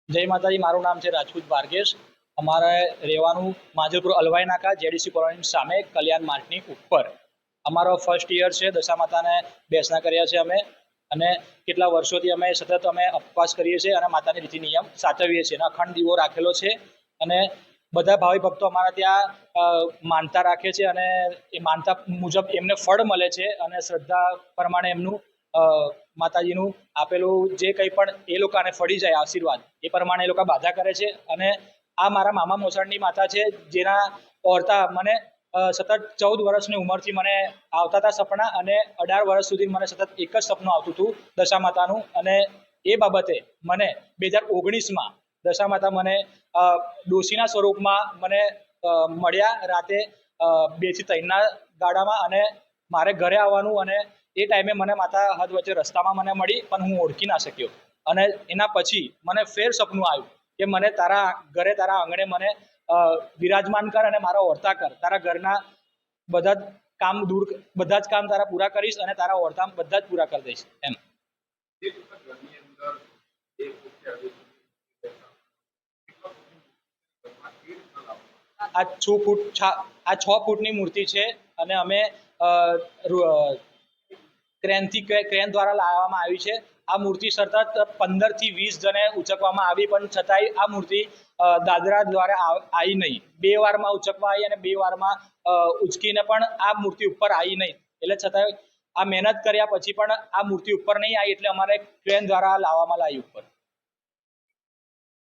जय माताजी। मारू नाम है राजपूत भार्गेश। अमारे રહેવાનું માજલપુર અલવાઈ નાકા જેડીસી કોલોની સામે કલ્યાણ માર્ટની ઉપર અમારો ફર્સ્ટ યર છે। દશા માતાને બેસના કર્યા છે અમે, અને કેટલા વર્ષોથી અમે સતત અમે ઉપવાસ કરીએ છીએ અને માતાની રીતિ નિયમ સાચવીએ છીએ અને અખંડ દીવો રાખેલો છે। અને બધા ભાવિ ભક્તો અમારા ત્યાં માનતા રાખે છે અને એ માનતા મુજબ એમને ફળ મળે છે અને શ્રદ્ધા પ્રમાણે એમનું માતાજીનું આપેલું જે કંઈ પણ એ લોકોને ફળી જાય આશીર્વાદ એ પ્રમાણે એ લોકો બાધા કરે છે। અને આ મારા મામા મોસાળની માતા છે, જેના ઓરતા મને સતત 14 વર્ષની ઉંમરથી મને આવતા હતા સપના, અને 18 વર્ષ સુધી મને સતત એક જ સપનું આવતું હતું દશા માતાનું। અને એ બાબતે મને 2019માં દશા માતા મને ડોશીના સ્વરૂપમાં મને મળ્યા રાતે 2 થી 3ના ગાળામાં, અને મારે ઘરે આવવાનું, અને એ ટાઈમે મને માતા હદ વચ્ચે રસ્તામાં મને મળી પણ હું ઓળખી ના શક્યો। અને એના પછી મને ફેર સપનું આવ્યું કે મને તારા ઘરે તારા આંગણે મને વિરાજમાન કર અને મારા ઓરતા કર, તારા ઘરના બધા જ કામ તારા પૂરા કરીશ અને તારા ઓરતા બધા જ પૂરા કરી દઈશ એમ। આ 6 ફૂટની મૂર્તિ છે અને અમે ક્રેન દ્વારા લાવવામાં આવી છે। આ મૂર્તિ સતત 15 થી 20 જણે ઉચકવામાં આવી, પણ છતાંય આ મૂર્તિ દાદરા દ્વારા આવી નહીં। 2 વારમાં ઉચકવા આવી અને 2 વારમાં ઉચકીને પણ આ મૂર્તિ ઉપર આવી નહીં, એટલે છતાંય આ મહેનત કર્યા પછી પણ આ મૂર્તિ ઉપર નહીં આવી, એટલે અમારે ક્રેન દ્વારા લાવવામાં આવી ઉપર।